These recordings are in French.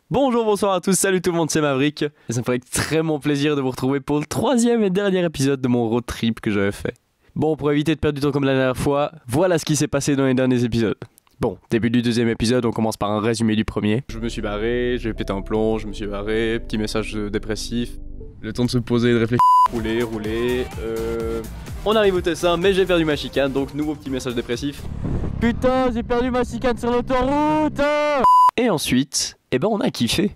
Bonjour, bonsoir à tous, salut tout le monde, c'est Maverick. Et ça me fait extrêmement plaisir de vous retrouver pour le troisième et dernier épisode de mon road trip que j'avais fait. Bon, pour éviter de perdre du temps comme la dernière fois, voilà ce qui s'est passé dans les derniers épisodes. Bon, début du deuxième épisode, on commence par un résumé du premier. Je me suis barré, j'ai pété un plomb, je me suis barré, petit message dépressif. Le temps de se poser, de réfléchir, rouler. On arrive au Tessin, mais j'ai perdu ma chicane, donc nouveau petit message dépressif. Putain, j'ai perdu ma chicane sur l'autoroute. Et ensuite, on a kiffé.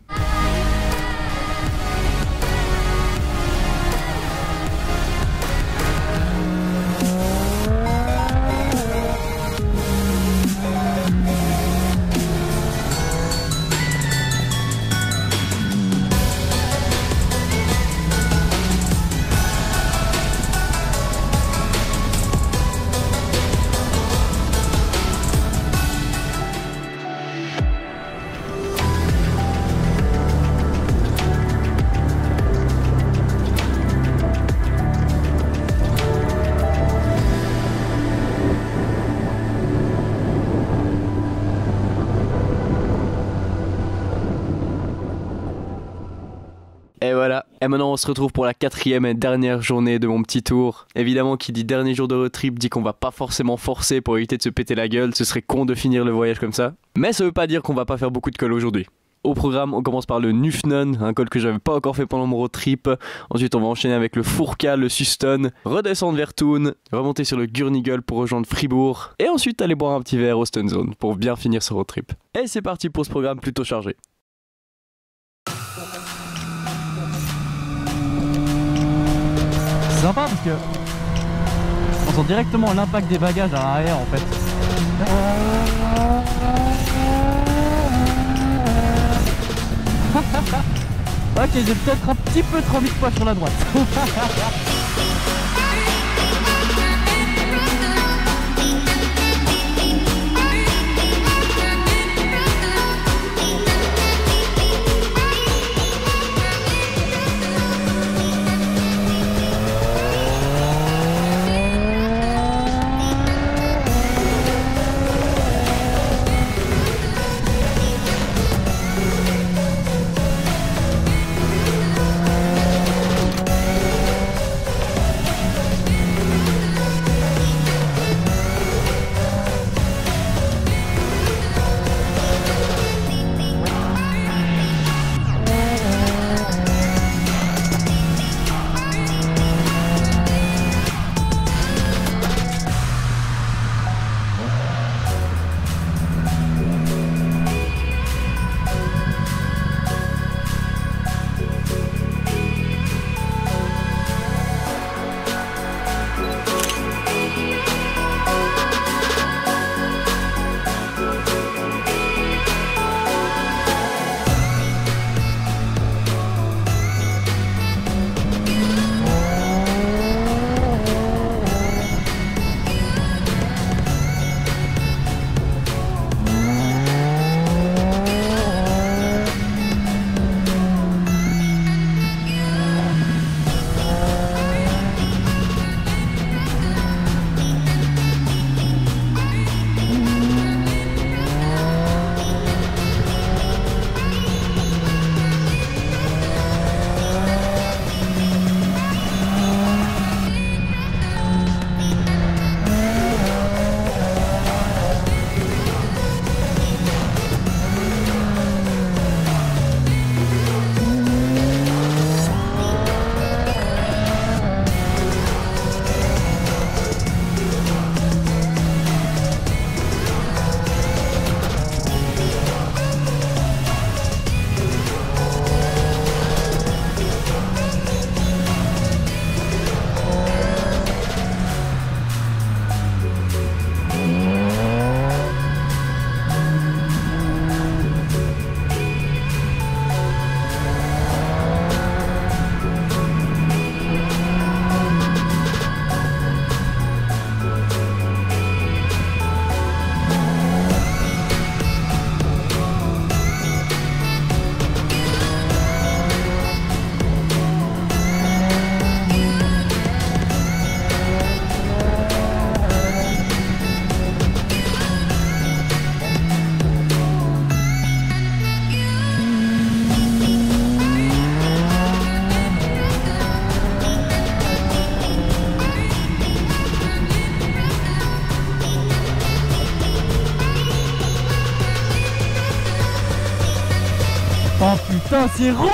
Et voilà, et maintenant on se retrouve pour la quatrième et dernière journée de mon petit tour. Évidemment, qui dit dernier jour de road trip dit qu'on va pas forcément forcer pour éviter de se péter la gueule, ce serait con de finir le voyage comme ça. Mais ça veut pas dire qu'on va pas faire beaucoup de cols aujourd'hui. Au programme, on commence par le Nufnon, un col que j'avais pas encore fait pendant mon road trip. Ensuite, on va enchaîner avec le Fourca, le Suston, redescendre vers Thun, remonter sur le Gurnigel pour rejoindre Fribourg, et ensuite aller boire un petit verre au Stone Zone pour bien finir ce road trip. Et c'est parti pour ce programme plutôt chargé. C'est sympa parce que on sent directement l'impact des bagages à l'arrière en fait. Ok, j'ai peut-être un petit peu trop mis de poids sur la droite. Oh putain, c'est route.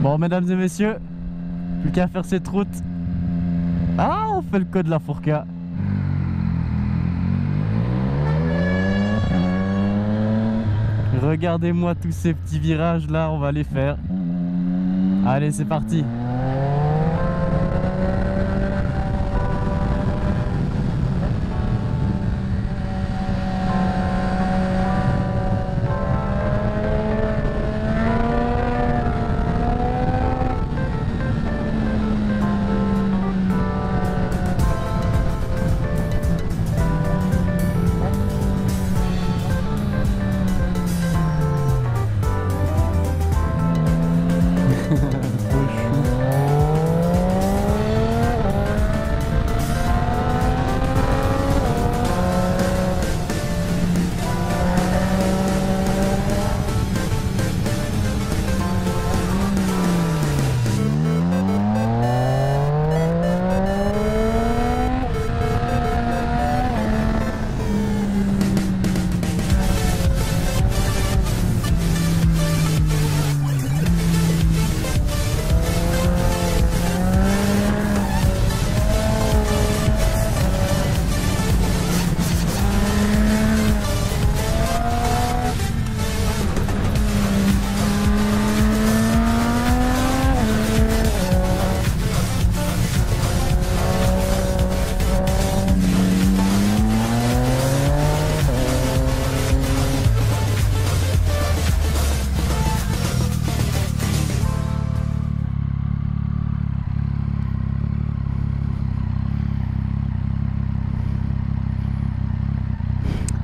Bon, mesdames et messieurs, plus qu'à faire cette route. Ah, on fait le code de la Fourca. Regardez-moi tous ces petits virages là, on va les faire. Allez, c'est parti.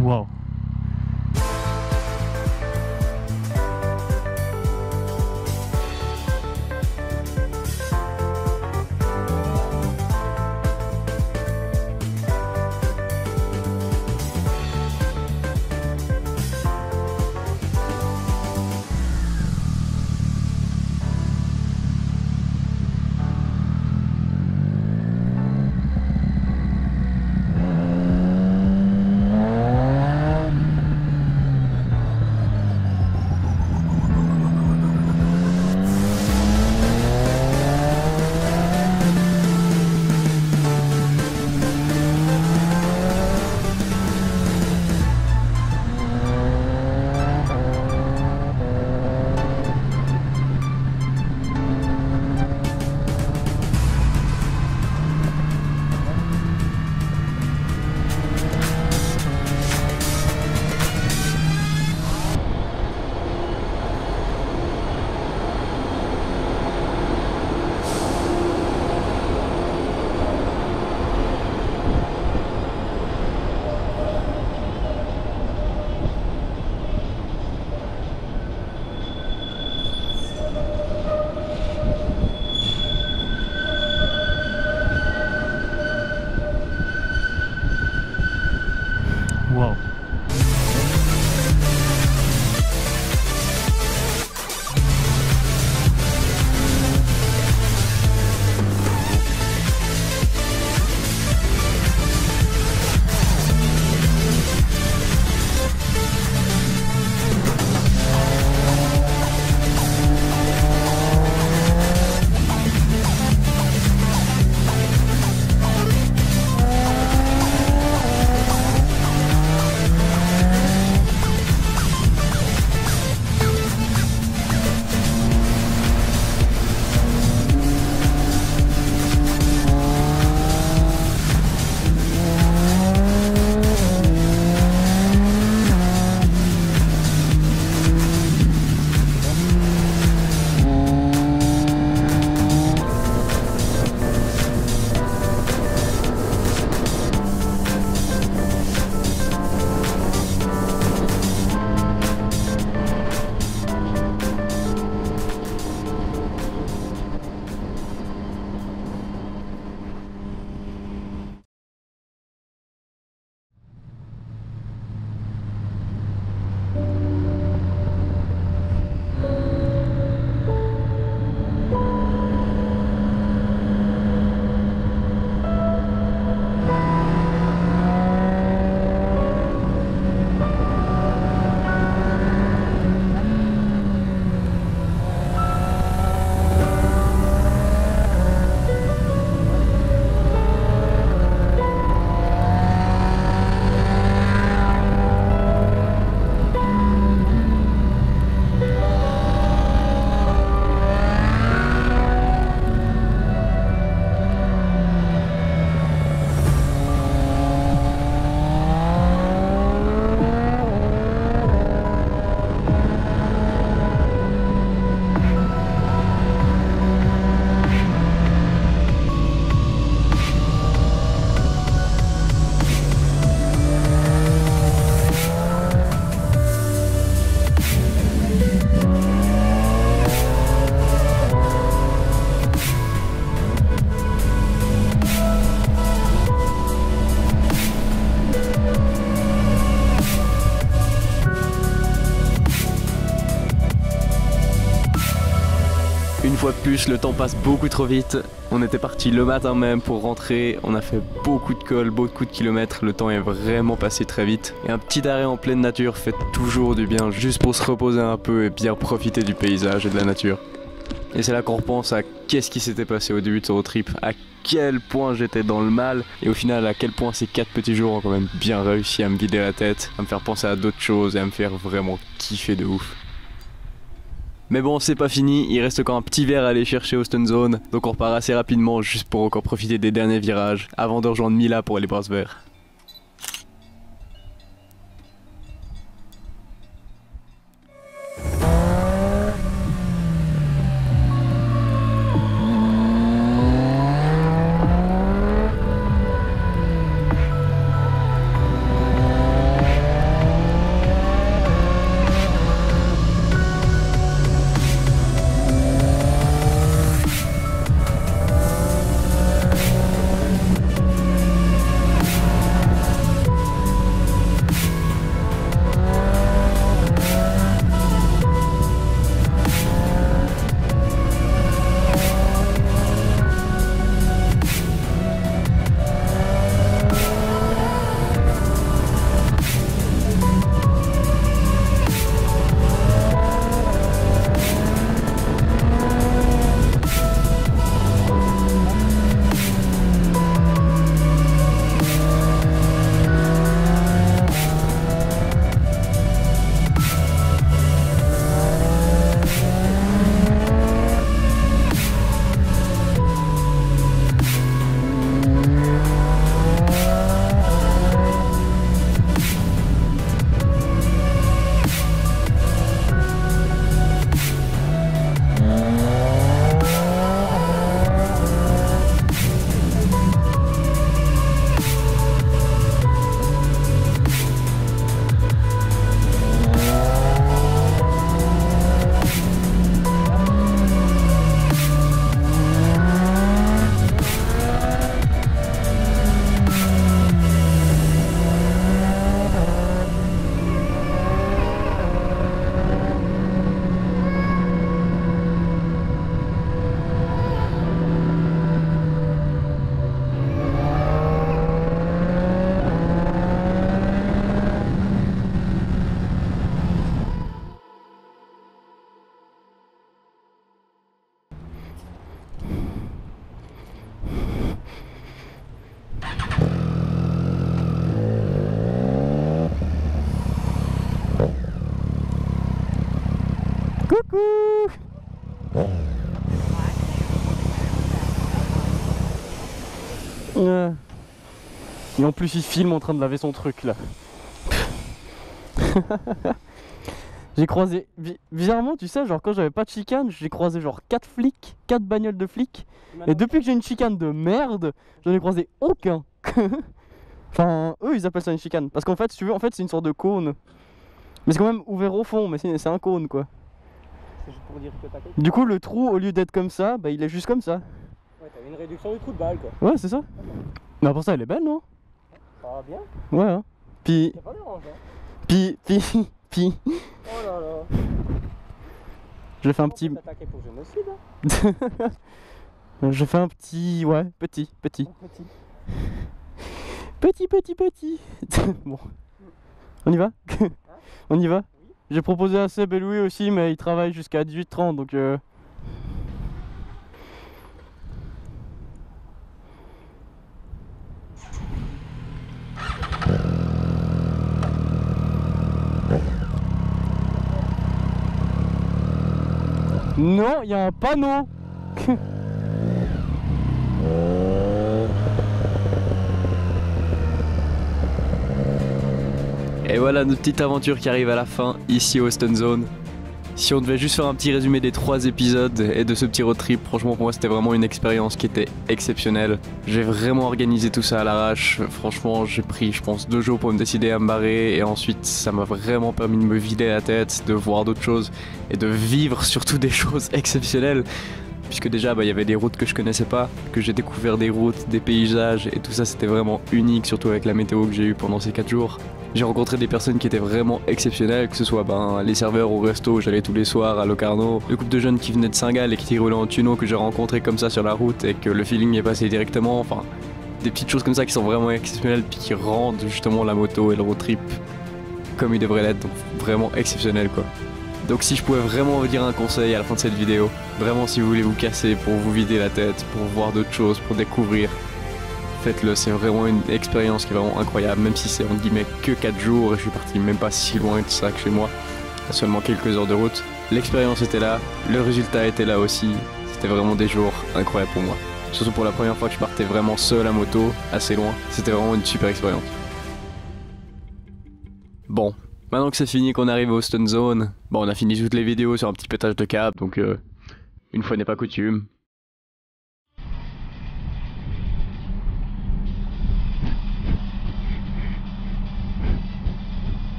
Wow. Une fois de plus, le temps passe beaucoup trop vite. On était parti le matin même pour rentrer, on a fait beaucoup de cols, beaucoup de kilomètres, le temps est vraiment passé très vite. Et un petit arrêt en pleine nature fait toujours du bien, juste pour se reposer un peu et bien profiter du paysage et de la nature. Et c'est là qu'on repense à qu'est-ce qui s'était passé au début de ce road trip, à quel point j'étais dans le mal, et au final à quel point ces 4 petits jours ont quand même bien réussi à me vider la tête, à me faire penser à d'autres choses et à me faire vraiment kiffer de ouf. Mais bon, c'est pas fini, il reste encore un petit verre à aller chercher au Stone Zone, donc on repart assez rapidement juste pour encore profiter des derniers virages, avant de rejoindre Mila pour aller boire ce verre. Coucou! Et en plus il filme en train de laver son truc là. J'ai croisé, bizarrement tu sais, genre quand j'avais pas de chicane, j'ai croisé genre 4 flics, 4 bagnoles de flics. Et depuis que j'ai une chicane de merde, j'en ai croisé aucun. Enfin, eux ils appellent ça une chicane. Parce qu'en fait, si tu veux, en fait c'est une sorte de cône. Mais c'est quand même ouvert au fond, mais c'est un cône quoi. C'est juste pour dire que t'as quelque... Du coup le trou au lieu d'être comme ça, bah il est juste comme ça. Ouais, t'avais une réduction du trou de balle quoi. Ouais c'est ça. Mais pour ça elle est belle non? Ça va bien? Ouais hein. Puis... C'est pas dérangeant. Puis... Oh là là. Je fais un petit... T'attaquer pour génocide hein? Je fais un petit... Ouais, petit. Petit. Petit. Bon. On y va? On y va? Oui. J'ai proposé à Seb et Louis aussi, mais ils travaillent jusqu'à 18h30, donc... Non, il y a un panneau. Et voilà notre petite aventure qui arrive à la fin, ici au Stone Zone. Si on devait juste faire un petit résumé des 3 épisodes et de ce petit road trip, franchement pour moi c'était vraiment une expérience qui était exceptionnelle. J'ai vraiment organisé tout ça à l'arrache, franchement j'ai pris je pense 2 jours pour me décider à me barrer et ensuite ça m'a vraiment permis de me vider la tête, de voir d'autres choses et de vivre surtout des choses exceptionnelles. Puisque déjà il y avait des routes que je connaissais pas, que j'ai découvert des routes, des paysages et tout ça c'était vraiment unique, surtout avec la météo que j'ai eue pendant ces 4 jours. J'ai rencontré des personnes qui étaient vraiment exceptionnelles, que ce soit les serveurs au resto où j'allais tous les soirs à Locarno, le couple de jeunes qui venaient de Saint-Gall et qui roulaient en tunnel que j'ai rencontré comme ça sur la route et que le feeling est passé directement, enfin des petites choses comme ça qui sont vraiment exceptionnelles puis qui rendent justement la moto et le road trip comme il devrait l'être, donc vraiment exceptionnel quoi. Donc si je pouvais vraiment vous dire un conseil à la fin de cette vidéo, vraiment si vous voulez vous casser pour vous vider la tête, pour voir d'autres choses, pour découvrir, faites-le, c'est vraiment une expérience qui est vraiment incroyable, même si c'est entre guillemets que 4 jours et je suis parti même pas si loin que ça que chez moi, à seulement quelques heures de route. L'expérience était là, le résultat était là aussi, c'était vraiment des jours incroyables pour moi. Surtout pour la première fois que je partais vraiment seul à moto, assez loin, c'était vraiment une super expérience. Bon, maintenant que c'est fini, qu'on arrive au stun zone, on a fini toutes les vidéos sur un petit pétage de câble, donc une fois n'est pas coutume,